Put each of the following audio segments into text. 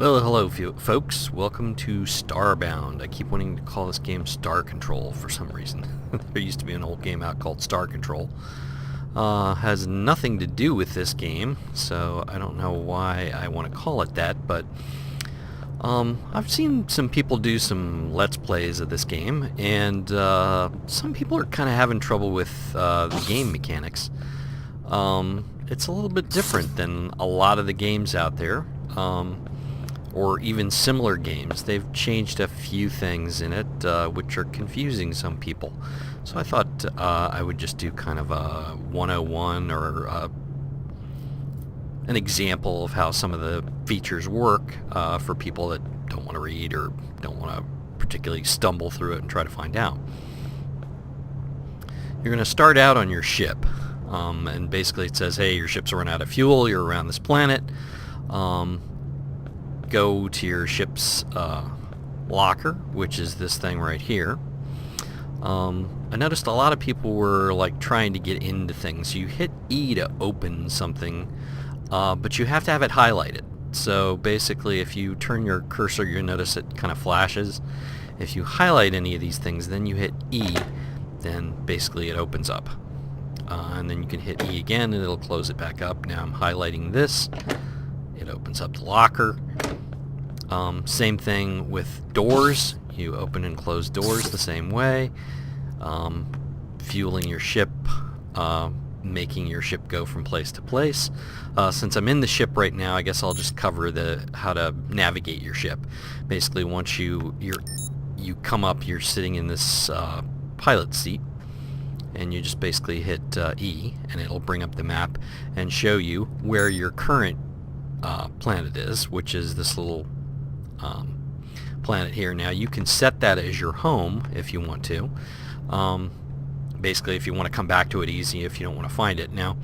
Well, hello, folks. Welcome to Starbound. I keep wanting to call this game Star Control for some reason. There used to be an old game out called Star Control. Has nothing to do with this game, so I don't know why I want to call it that, but I've seen some people do some Let's Plays of this game, and some people are kind of having trouble with the game mechanics. It's a little bit different than a lot of the games out there. Or even similar games. They've changed a few things in it, which are confusing some people. So I thought I would just do kind of a 101 or an example of how some of the features work for people that don't want to read or don't want to particularly stumble through it and try to find out. You're going to start out on your ship, and basically it says, hey, your ship's run out of fuel, you're around this planet. Go to your ship's locker, which is this thing right here. I noticed a lot of people were like trying to get into things. You hit E to open something, but you have to have it highlighted. So basically if you turn your cursor, you'll notice it kind of flashes. If you highlight any of these things, then you hit E, then basically it opens up. And then you can hit E again and it'll close it back up. Now I'm highlighting this. It opens up the locker. Same thing with doors. You open and close doors the same way. Fueling your ship, making your ship go from place to place. Since I'm in the ship right now, I guess I'll just cover how to navigate your ship. Basically, once you come up, you're sitting in this pilot seat, and you just basically hit E, and it'll bring up the map and show you where your current planet is, which is this little planet here. Now you can set that as your home if you want to. Basically, if you want to come back to it easy, if you don't want to find it. Now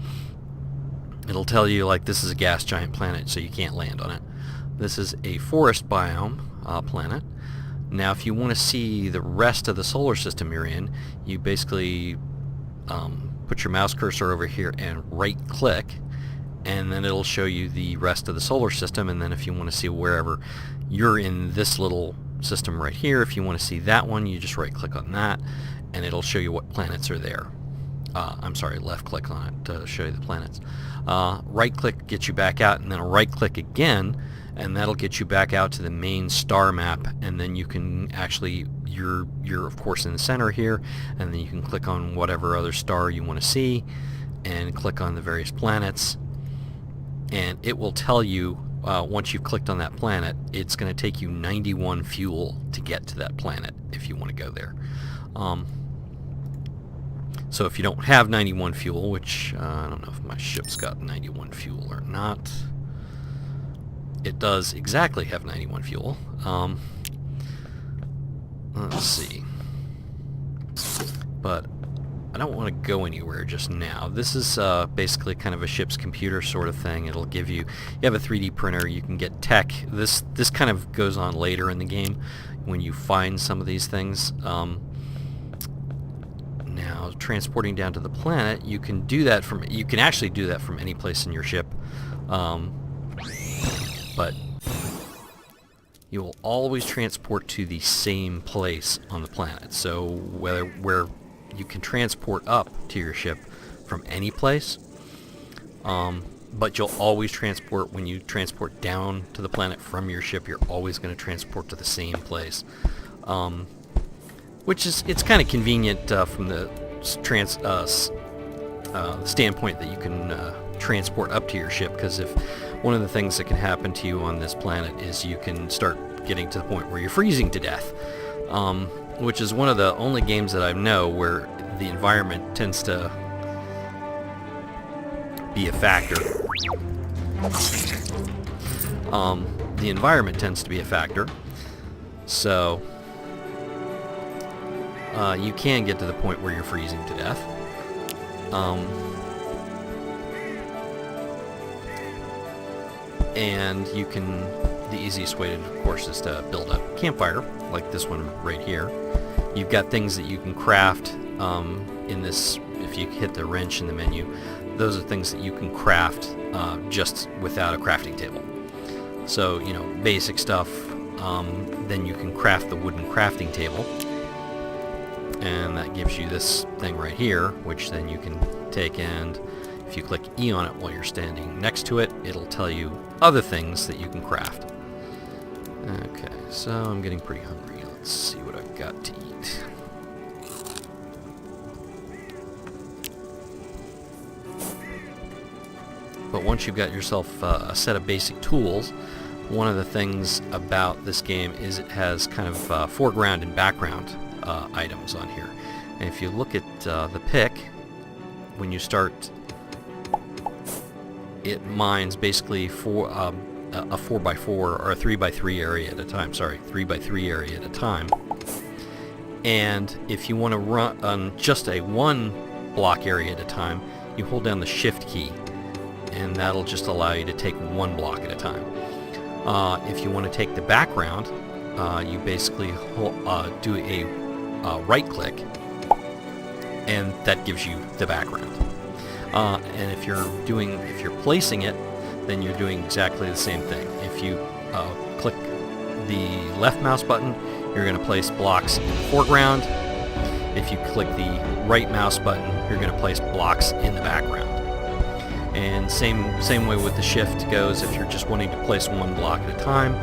it'll tell you like this is a gas giant planet, so you can't land on it. This is a forest biome planet. Now if you want to see the rest of the solar system you're in, you basically put your mouse cursor over here and right click, and then it'll show you the rest of the solar system. And then if you want to see wherever you're in this little system right here, if you want to see that one, you just right click on that and it'll show you what planets are there. I'm sorry, left click on it to show you the planets. Right click gets you back out, and then right click again, and that'll get you back out to the main star map. And then you can actually, you're of course in the center here, and then you can click on whatever other star you want to see and click on the various planets. And it will tell you, once you've clicked on that planet, it's going to take you 91 fuel to get to that planet if you want to go there. So if you don't have 91 fuel, which I don't know if my ship's got 91 fuel or not, it does exactly have 91 fuel. Let's see. But I don't want to go anywhere just now. This is basically kind of a ship's computer sort of thing. It'll give you have a 3D printer, you can get tech. This kind of goes on later in the game when you find some of these things. Now transporting down to the planet, you can actually do that from any place in your ship. But you will always transport to the same place on the planet. So where you can transport up to your ship from any place, but you'll always transport, when you transport down to the planet from your ship, you're always going to transport to the same place, which is, it's kind of convenient from the standpoint that you can transport up to your ship, because if one of the things that can happen to you on this planet is you can start getting to the point where you're freezing to death. Which is one of the only games that I know where the environment tends to be a factor. The environment tends to be a factor, so you can get to the point where you're freezing to death. And you can, the easiest way to, of course, is to build a campfire, like this one right here. You've got things that you can craft in this. If you hit the wrench in the menu, those are things that you can craft just without a crafting table. So, you know, basic stuff. Then you can craft the wooden crafting table. And that gives you this thing right here, which then you can take, and if you click E on it while you're standing next to it, it'll tell you other things that you can craft. Okay, so I'm getting pretty hungry. Let's see what I've got to eat. But once you've got yourself a set of basic tools, one of the things about this game is it has kind of foreground and background items on here. And if you look at the pick, when you start, it mines basically for a 4x4 or a 3x3 area at a time. Sorry, 3x3 area at a time. And if you want to run on just a 1 block area at a time, you hold down the Shift key, and that'll just allow you to take 1 block at a time. If you want to take the background, you basically do a right click, and that gives you the background. And if you're placing it, then you're doing exactly the same thing. If you click the left mouse button, you're going to place blocks in the foreground. If you click the right mouse button, you're going to place blocks in the background. And same way with the shift goes. If you're just wanting to place 1 block at a time,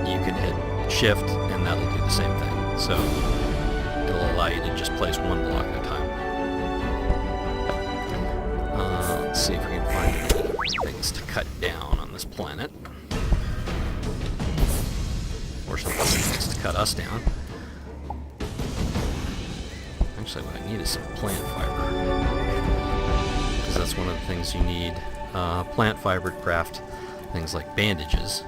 you can hit shift and that'll do the same thing. So it'll allow you to just place 1 block at a time. Let's see if we can find any things to cut down on this planet. Or some things to cut us down. Actually, what I need is some plant fiber. Because that's one of the things you need. Plant fiber to craft things like bandages.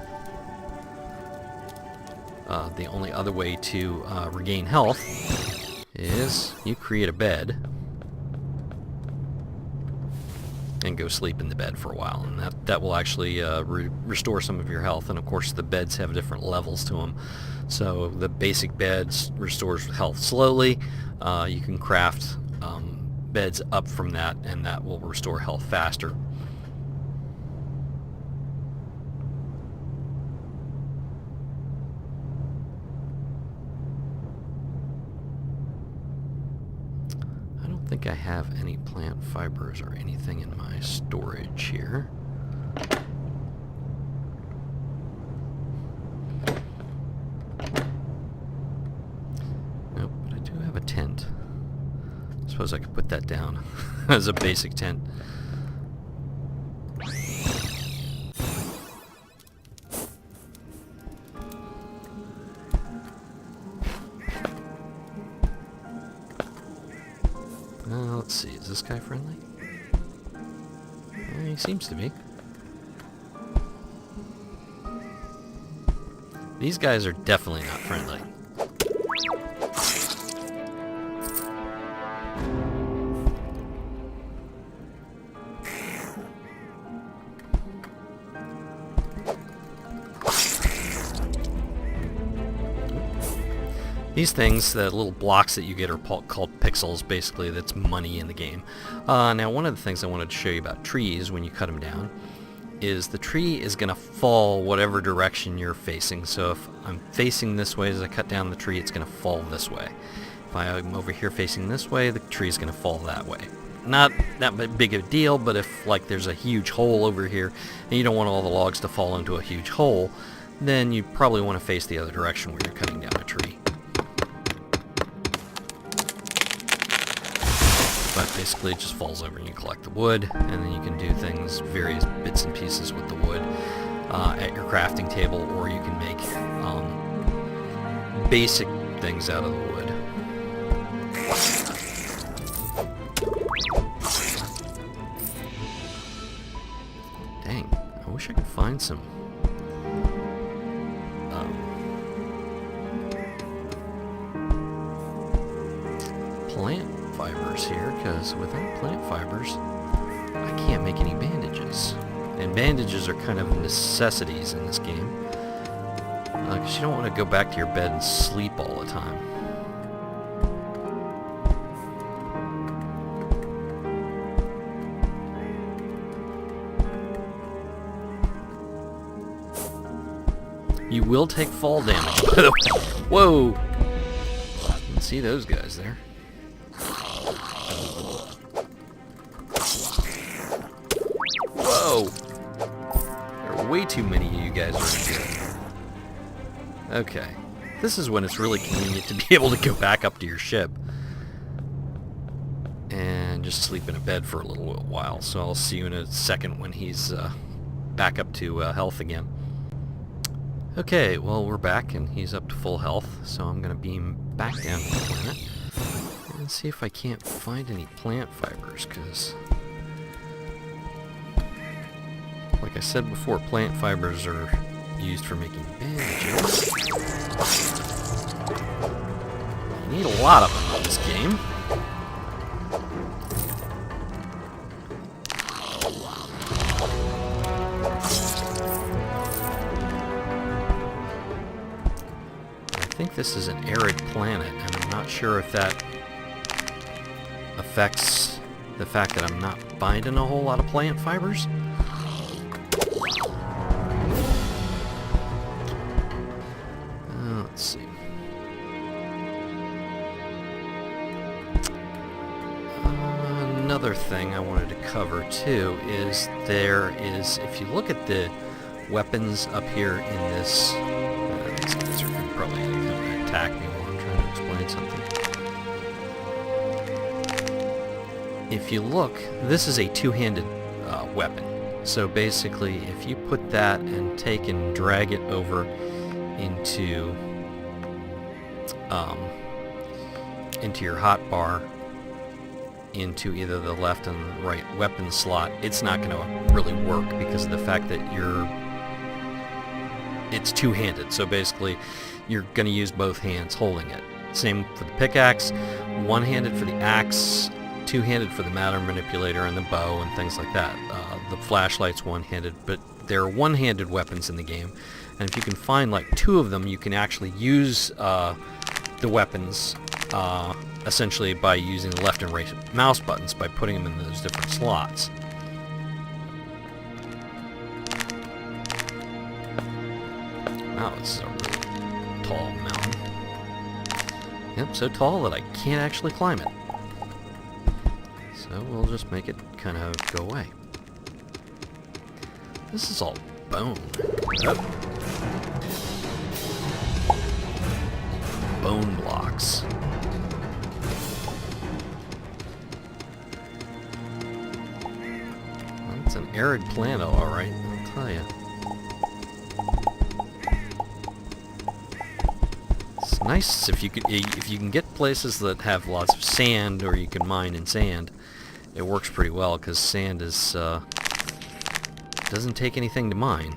The only other way to regain health is you create a bed and go sleep in the bed for a while, and that will actually restore some of your health. And of course the beds have different levels to them, so the basic beds restores health slowly. You can craft beds up from that, and that will restore health faster. I don't think I have any plant fibers or anything in my storage here. Nope, but I do have a tent. I suppose I could put that down as a basic tent. Let's see, is this guy friendly? He seems to be. These guys are definitely not friendly. These things, the little blocks that you get, are called pixels. Basically, that's money in the game. Now, one of the things I wanted to show you about trees when you cut them down is the tree is going to fall whatever direction you're facing. So if I'm facing this way as I cut down the tree, it's going to fall this way. If I'm over here facing this way, the tree is going to fall that way. Not that big of a deal, but if like there's a huge hole over here and you don't want all the logs to fall into a huge hole, then you probably want to face the other direction where you're cutting down a tree. But basically it just falls over and you collect the wood, and then you can do things, various bits and pieces with the wood at your crafting table, or you can make basic things out of the wood. Dang, I wish I could find some plant fibers here, because without plant fibers I can't make any bandages, and bandages are kind of necessities in this game, because you don't want to go back to your bed and sleep all the time. You will take fall damage, by the way. Whoa! Let's see those guys there. Whoa! There are way too many of you guys right here. Okay. This is when it's really convenient to be able to go back up to your ship and just sleep in a bed for a little while. So I'll see you in a second when he's back up to health again. Okay, well, we're back and he's up to full health, so I'm going to beam back down to the planet and see if I can't find any plant fibers, because like I said before, plant fibers are used for making bandages. You need a lot of them in this game. I think this is an arid planet, and I'm not sure if that affects the fact that I'm not finding a whole lot of plant fibers. Let's see. Another thing I wanted to cover too is if you look at the weapons up here in this, these guys are probably going to attack me while I'm trying to explain something. If you look, this is a two-handed weapon. So basically, if you put that and take and drag it over into your hotbar, into either the left and the right weapon slot, it's not going to really work because of the fact that it's two-handed. So basically, you're going to use both hands holding it. Same for the pickaxe, one-handed for the axe, two-handed for the matter manipulator and the bow and things like that. The flashlight's one-handed, but there are one-handed weapons in the game, and if you can find like two of them, you can actually use the weapons essentially by using the left and right mouse buttons by putting them in those different slots. Wow, this is a really tall mountain. Yep, so tall that I can't actually climb it. So we'll just make it kind of go away. This is all bone. Oh. Bone blocks. Well, it's an arid planet, alright, I'll tell you. It's nice if you can get places that have lots of sand, or you can mine in sand. It works pretty well because sand is doesn't take anything to mine.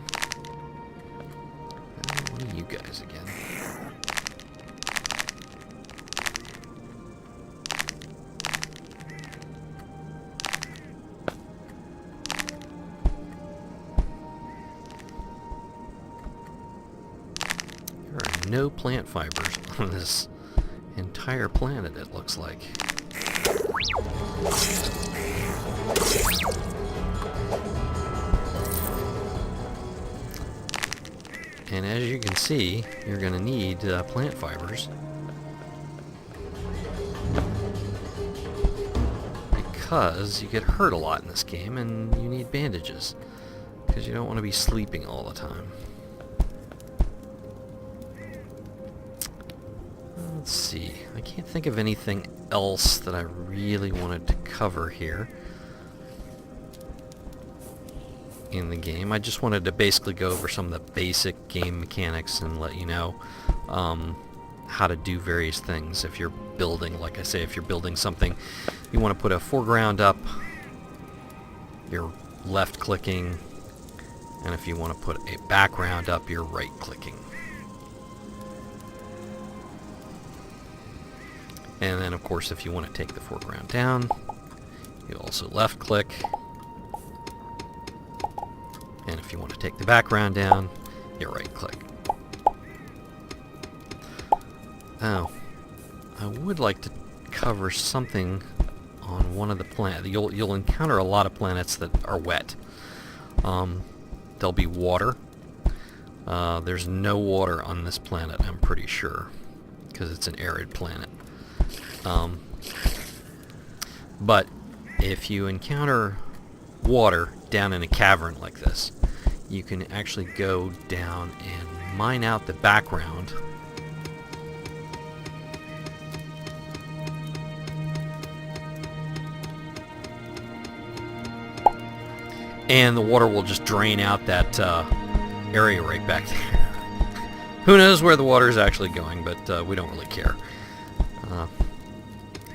What are you guys again? There are no plant fibers on this entire planet, it looks like. And as you can see, you're going to need plant fibers because you get hurt a lot in this game and you need bandages because you don't want to be sleeping all the time. Let's see, I can't think of anything else that I really wanted to cover here in the game. I just wanted to basically go over some of the basic game mechanics and let you know how to do various things. If you're building, like I say, if you're building something, you want to put a foreground up, you're left clicking, and if you want to put a background up, you're right clicking. And then of course if you want to take the foreground down, you also left click. And if you want to take the background down, you right click. Now, I would like to cover something on one of the planets. You'll encounter a lot of planets that are wet. There'll be water. There's no water on this planet, I'm pretty sure, because it's an arid planet. But if you encounter water down in a cavern like this, you can actually go down and mine out the background. And the water will just drain out that area right back there. Who knows where the water is actually going, but we don't really care.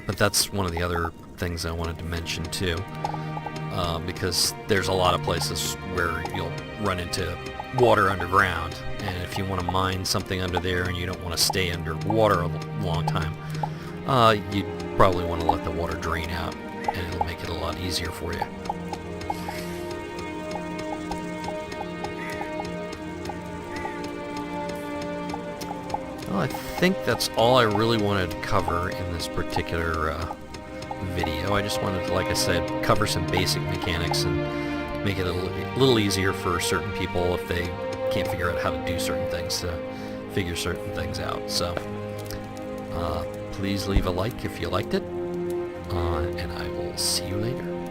But that's one of the other things I wanted to mention too, because there's a lot of places where you'll run into water underground, and if you want to mine something under there and you don't want to stay underwater a long time, you'd probably want to let the water drain out, and it'll make it a lot easier for you. Well, I think that's all I really wanted to cover in this particular video. I just wanted to, like I said, cover some basic mechanics and make it a little easier for certain people if they can't figure out how to do certain things, to figure certain things out. So please leave a like if you liked it, and I will see you later.